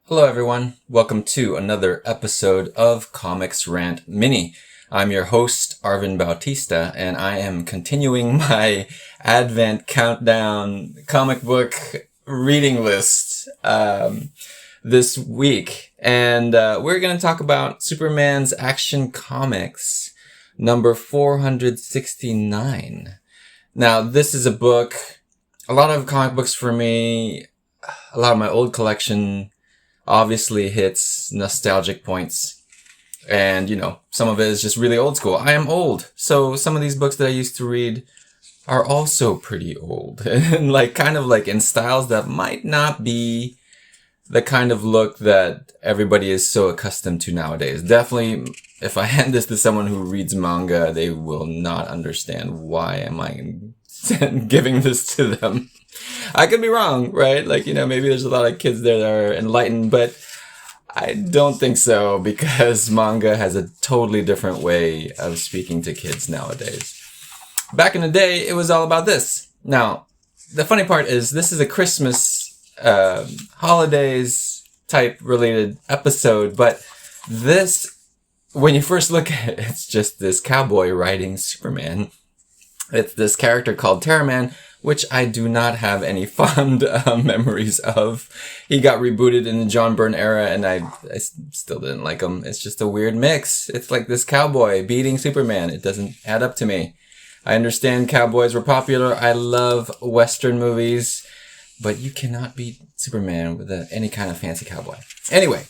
Hello everyone, welcome to another episode of Comix Rant Mini. I'm your host, Arvin Bautista, and I am continuing my Advent Countdown comic book reading list this week. And we're going to talk about Superman's Action Comics, number 469. Now, this is a book, a lot of comic books for me, a lot of my old collection obviously hits nostalgic points. And, some of it is just really old school. I am old. So some of these books that I used to read are also pretty old. And kind of in styles that might not be the kind of look that everybody is so accustomed to nowadays. Definitely, if I hand this to someone who reads manga, they will not understand why am I giving this to them. I could be wrong, right? Maybe there's a lot of kids there that are enlightened, but I don't think so because manga has a totally different way of speaking to kids nowadays. Back in the day, it was all about this. Now, the funny part is this is a Christmas, holidays type related episode, but this, when you first look at it, it's just this cowboy riding Superman. It's this character called Terraman, which I do not have any fond memories of. He got rebooted in the John Byrne era, and I still didn't like him. It's just a weird mix. It's like this cowboy beating Superman. It doesn't add up to me. I understand cowboys were popular. I love Western movies, but you cannot beat Superman with any kind of fancy cowboy. Anyway,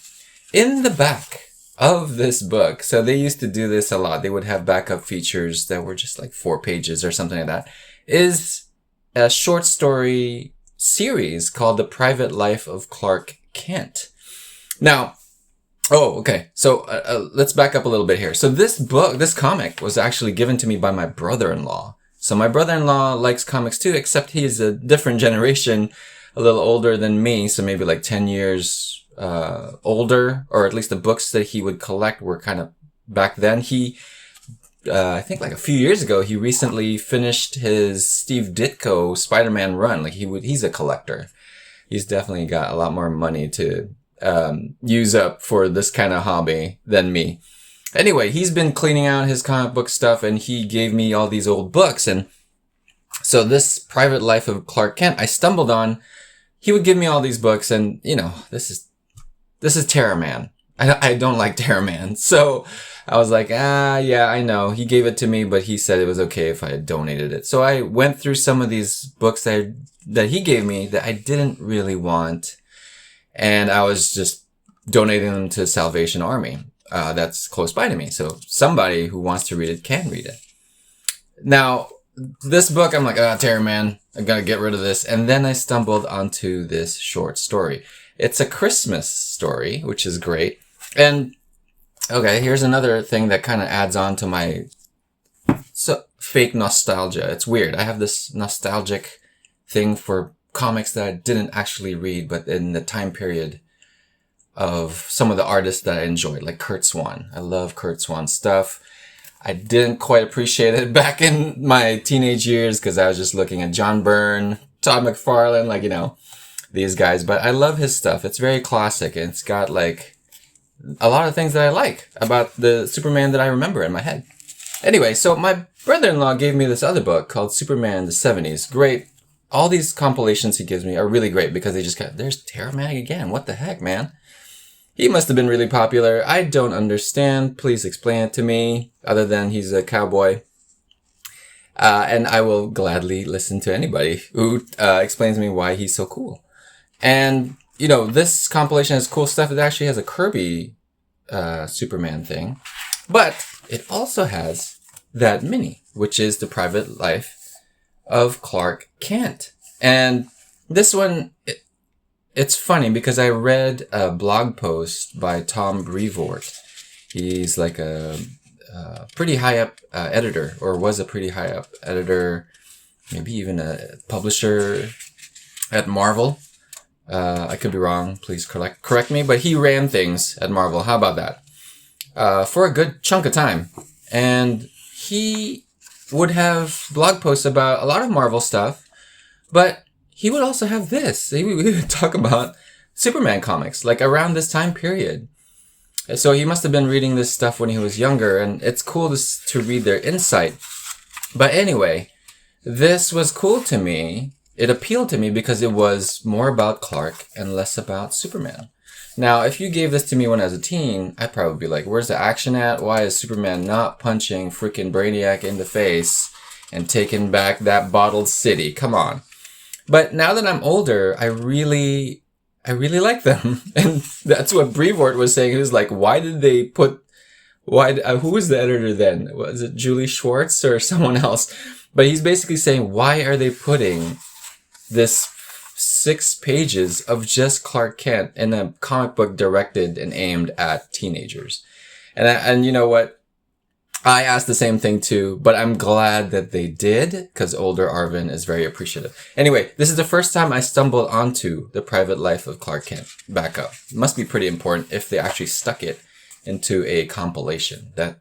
in the back of this book, so they used to do this a lot. They would have backup features that were just 4 pages or something like that. Is a short story series called The Private Life of Clark Kent. Now, so let's back up a little bit here. So this comic was actually given to me by my brother-in-law. So my brother-in-law likes comics too, except he is a different generation, a little older than me. So maybe 10 years older, or at least the books that he would collect were kind of back then. I think a few years ago, he recently finished his Steve Ditko Spider-Man run. He's a collector. He's definitely got a lot more money to use up for this kind of hobby than me. Anyway, he's been cleaning out his comic book stuff, and he gave me all these old books. And so this Private Life of Clark Kent, I stumbled on. He would give me all these books, and this is Terraman. I don't like Terraman, so I was like, yeah, I know. He gave it to me, but he said it was okay if I had donated it. So I went through some of these books that he gave me that I didn't really want, and I was just donating them to Salvation Army. That's close by to me, so somebody who wants to read it can read it. Now, this book, I'm like, Terraman, I gotta get rid of this. And then I stumbled onto this short story. It's a Christmas story, which is great. And okay, here's another thing that kind of adds on to my fake nostalgia. It's weird. I have this nostalgic thing for comics that I didn't actually read, but in the time period of some of the artists that I enjoyed, like Kurt Swan. I love Kurt Swan stuff. I didn't quite appreciate it back in my teenage years because I was just looking at John Byrne, Todd McFarlane, these guys. But I love his stuff. It's very classic, and it's got a lot of things that I like about the Superman that I remember in my head. Anyway, so my brother-in-law gave me this other book called Superman in the 70s. Great. All these compilations he gives me are really great because they just there's Terraman again. What the heck, man? He must have been really popular. I don't understand. Please explain it to me, other than he's a cowboy. And I will gladly listen to anybody who explains to me why he's so cool. And this compilation has cool stuff. It actually has a Kirby Superman thing. But it also has that mini, which is The Private Life of Clark Kent. And this one, it's funny because I read a blog post by Tom Brevoort. He's a pretty high up editor, or was a pretty high up editor, maybe even a publisher at Marvel. I could be wrong. Please correct me. But he ran things at Marvel. How about that? For a good chunk of time. And he would have blog posts about a lot of Marvel stuff, but he would also have this. We would talk about Superman comics, like around this time period. So he must have been reading this stuff when he was younger, and it's cool to read their insight. But anyway, this was cool to me. It appealed to me because it was more about Clark and less about Superman. Now, if you gave this to me when I was a teen, I'd probably be like, where's the action at? Why is Superman not punching freaking Brainiac in the face and taking back that bottled city? Come on. But now that I'm older, I really like them. And that's what Brevoort was saying. He was like, why did they put, who was the editor then? Was it Julie Schwartz or someone else? But he's basically saying, why are they putting this 6 pages of just Clark Kent in a comic book directed and aimed at teenagers? And you know what? I asked the same thing too, but I'm glad that they did, because older Arvin is very appreciative. Anyway, this is the first time I stumbled onto The Private Life of Clark Kent. Back up. It must be pretty important if they actually stuck it into a compilation. That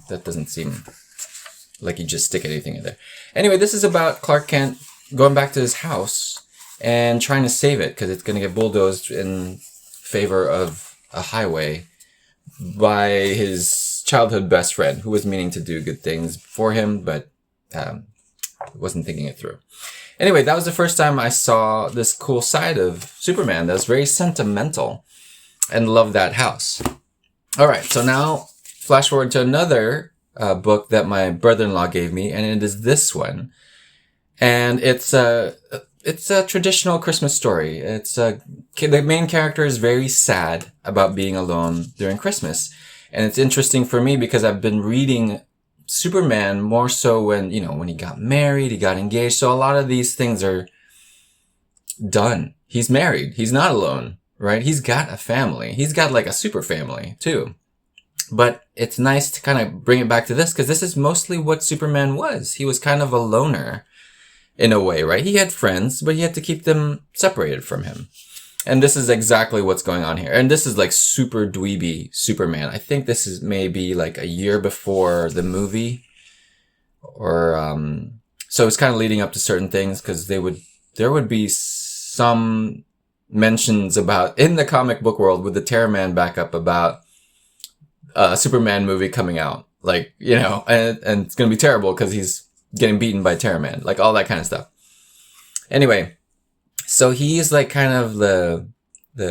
doesn't seem like you just stick anything in there. Anyway, this is about Clark Kent going back to his house and trying to save it because it's going to get bulldozed in favor of a highway by his childhood best friend, who was meaning to do good things for him, but wasn't thinking it through. Anyway, that was the first time I saw this cool side of Superman that was very sentimental, and loved that house. All right, so now flash forward to another book that my brother-in-law gave me, and it is this one. And it's a traditional Christmas story. The main character is very sad about being alone during Christmas. And it's interesting for me because I've been reading Superman more so when he got married, he got engaged. So a lot of these things are done. He's married. He's not alone, right? He's got a family. He's got like a super family too. But it's nice to kind of bring it back to this because this is mostly what Superman was. He was kind of a loner in a way, right? He had friends, but he had to keep them separated from him. And this is exactly what's going on here. And this is like super dweeby Superman. I think this is maybe like a year before the movie. Or, so it's kind of leading up to certain things because there would be some mentions about, in the comic book world with the Terror Man backup about a Superman movie coming out. Like, and it's going to be terrible because he's getting beaten by Terror Man. Like all that kind of stuff. Anyway. So he's like kind of the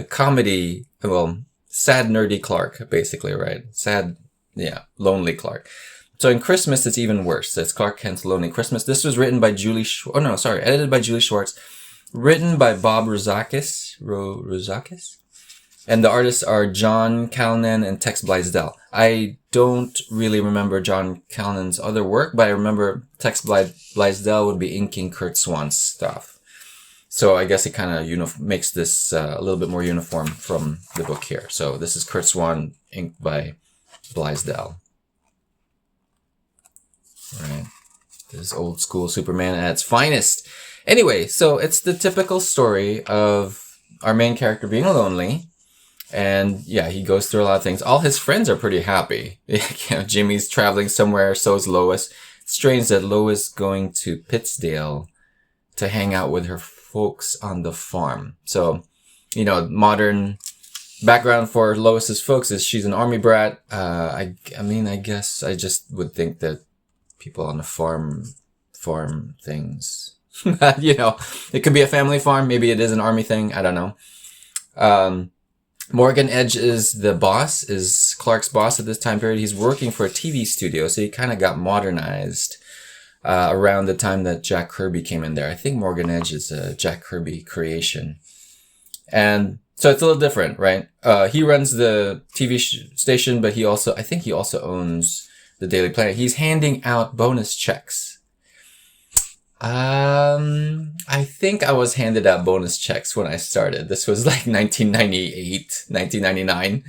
comedy, sad nerdy Clark, basically, right? Sad, lonely Clark. So in Christmas, it's even worse. It's Clark Kent's Lonely Christmas. This was written by edited by Julie Schwartz, written by Bob Rozakis, and the artists are John Calnan and Tex Blaisdell. I don't really remember John Calnan's other work, but I remember Tex Blaisdell would be inking Kurt Swan's stuff. So I guess it kind of makes this a little bit more uniform from the book here. So this is Kurt Swan, inked by Blaisdell. Right. This is old school Superman at its finest. Anyway, so it's the typical story of our main character being lonely. And he goes through a lot of things. All his friends are pretty happy. Jimmy's traveling somewhere, so is Lois. It's strange that Lois going to Pittsdale to hang out with her folks on the farm. So, modern background for Lois's folks is she's an army brat. I guess I just would think that people on the farm things, it could be a family farm. Maybe it is an army thing. I don't know. Morgan Edge is the boss, is Clark's boss at this time period. He's working for a TV studio, so he kind of got modernized around the time that Jack Kirby came in there. I think Morgan Edge is a Jack Kirby creation. And so it's a little different, right? He runs the TV station, but I think he also owns the Daily Planet. He's handing out bonus checks. I think I was handed out bonus checks when I started. This was like 1998, 1999.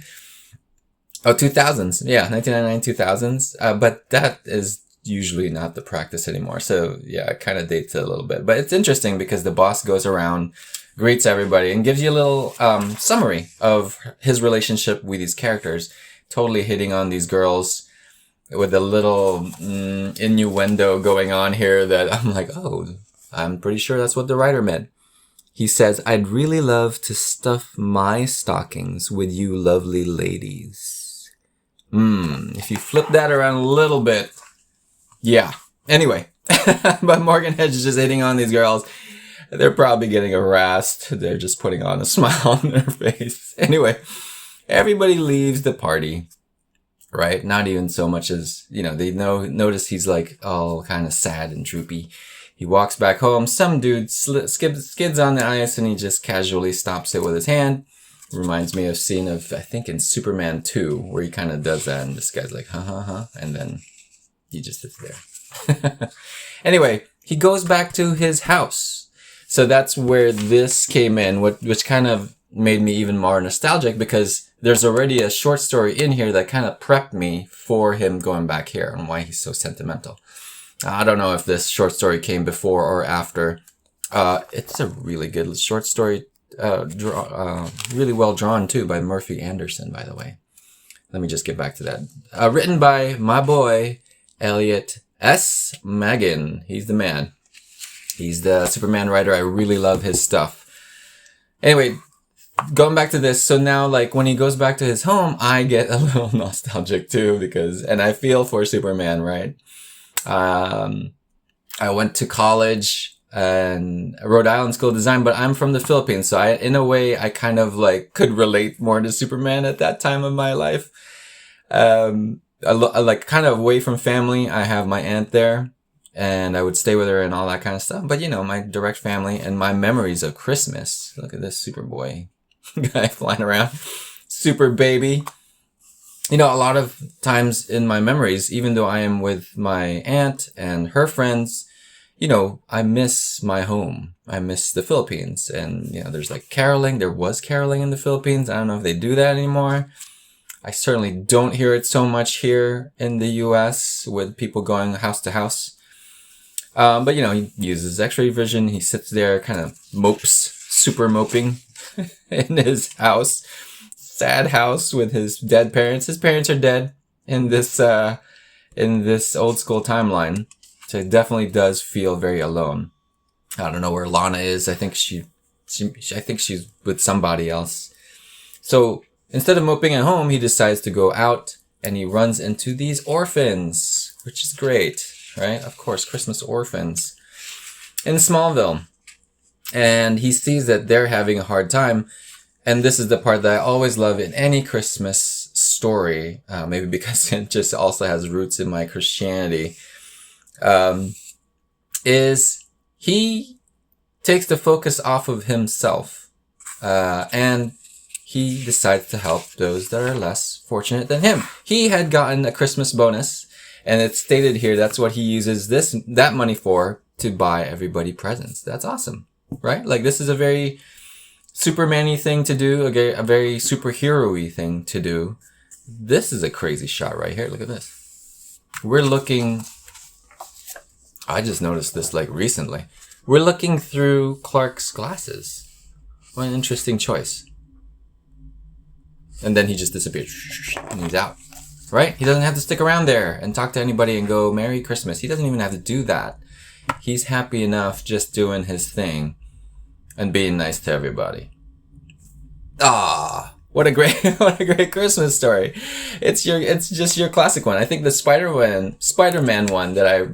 Oh, 2000s. Yeah, 1999, 2000s. But that is usually not the practice anymore. So it kind of dates it a little bit. But it's interesting because the boss goes around, greets everybody, and gives you a little summary of his relationship with these characters. Totally hitting on these girls with a little innuendo going on here that I'm like, oh, I'm pretty sure that's what the writer meant. He says, I'd really love to stuff my stockings with you lovely ladies. If you flip that around a little bit. Yeah. Anyway. But Morgan Hedge is just hitting on these girls. They're probably getting harassed. They're just putting on a smile on their face. Anyway, everybody leaves the party, right? Not even so much as, they notice he's like all kind of sad and droopy. He walks back home. Some dude skids on the ice and he just casually stops it with his hand. Reminds me of a scene of, I think in Superman 2, where he kind of does that and this guy's like, huh. And then he just sits there. Anyway, he goes back to his house. So that's where this came in, which kind of made me even more nostalgic because there's already a short story in here that kind of prepped me for him going back here and why he's so sentimental. I don't know if this short story came before or after. It's a really good short story, really well drawn too by Murphy Anderson, by the way. Let me just get back to that. Written by my boy, Elliot S. Maggin. He's the man. He's the Superman writer. I really love his stuff. Anyway, going back to this. So now, like, when he goes back to his home, I get a little nostalgic too and I feel for Superman, right? I went to college and Rhode Island School of Design, but I'm from the Philippines. So in a way, I kind of like could relate more to Superman at that time of my life. Like kind of away from family. I have my aunt there and I would stay with her and all that kind of stuff. But my direct family and my memories of Christmas. Look at this Superboy guy flying around. Super baby. A lot of times in my memories, even though I am with my aunt and her friends, I miss my home. I miss the Philippines. And, there's like caroling. There was caroling in the Philippines. I don't know if they do that anymore. I certainly don't hear it so much here in the US with people going house to house. But, he uses X-ray vision. He sits there, kind of mopes, super moping in his house. Sad house with his dead parents. His parents are dead in this old school timeline. So it definitely does feel very alone. I don't know where Lana is. I think I think she's with somebody else. So instead of moping at home, he decides to go out and he runs into these orphans, which is great, right? Of course, Christmas orphans in Smallville. And he sees that they're having a hard time. And this is the part that I always love in any Christmas story, maybe because it just also has roots in my Christianity, is he takes the focus off of himself, and he decides to help those that are less fortunate than him. He had gotten a Christmas bonus, and it's stated here that's what he uses that money for, to buy everybody presents. That's awesome, right? Like, this is a very Superman-y thing to do, a very superhero-y thing to do. This is a crazy shot right here. Look at this. I just noticed this like recently. We're looking through Clark's glasses. What an interesting choice. And then he just disappeared. And he's out. Right? He doesn't have to stick around there and talk to anybody and go, Merry Christmas. He doesn't even have to do that. He's happy enough just doing his thing and being nice to everybody. What a great Christmas story. It's just your classic one. I think the Spider-Man one that I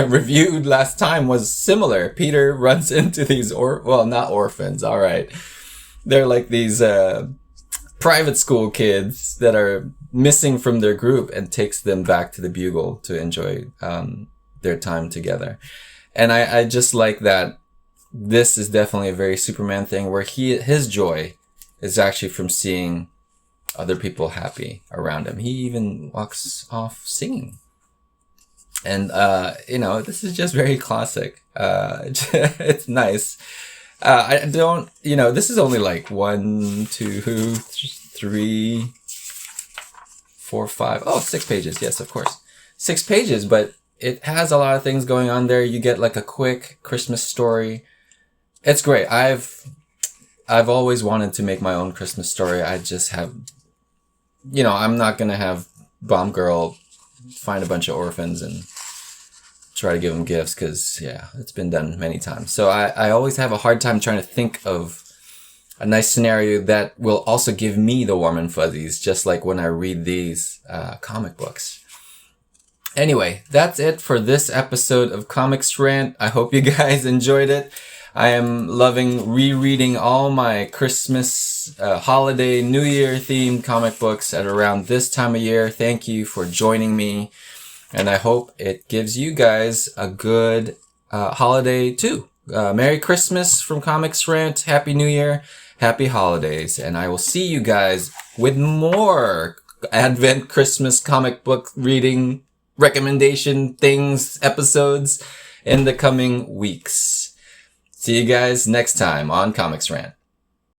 reviewed last time was similar. Peter runs into these not orphans, all right. They're like these private school kids that are missing from their group and takes them back to the Bugle to enjoy their time together. And I just like that. This is definitely a very Superman thing where his joy is actually from seeing other people happy around him. He even walks off singing. And, this is just very classic. It's nice. This is only like 1, 2, 3, 4, 5. 6 pages. Yes, of course. 6 pages, but it has a lot of things going on there. You get like a quick Christmas story. It's great. I've always wanted to make my own Christmas story. I just have, I'm not going to have Bomb Girl find a bunch of orphans and try to give them gifts because, yeah, it's been done many times. So I always have a hard time trying to think of a nice scenario that will also give me the warm and fuzzies, just like when I read these comic books. Anyway, that's it for this episode of Comix Rant. I hope you guys enjoyed it. I am loving rereading all my Christmas, holiday, New Year themed comic books at around this time of year. Thank you for joining me. And I hope it gives you guys a good holiday too. Merry Christmas from Comix Rant. Happy New Year. Happy holidays. And I will see you guys with more Advent Christmas comic book reading recommendation things, episodes in the coming weeks. See you guys next time on Comix Rant.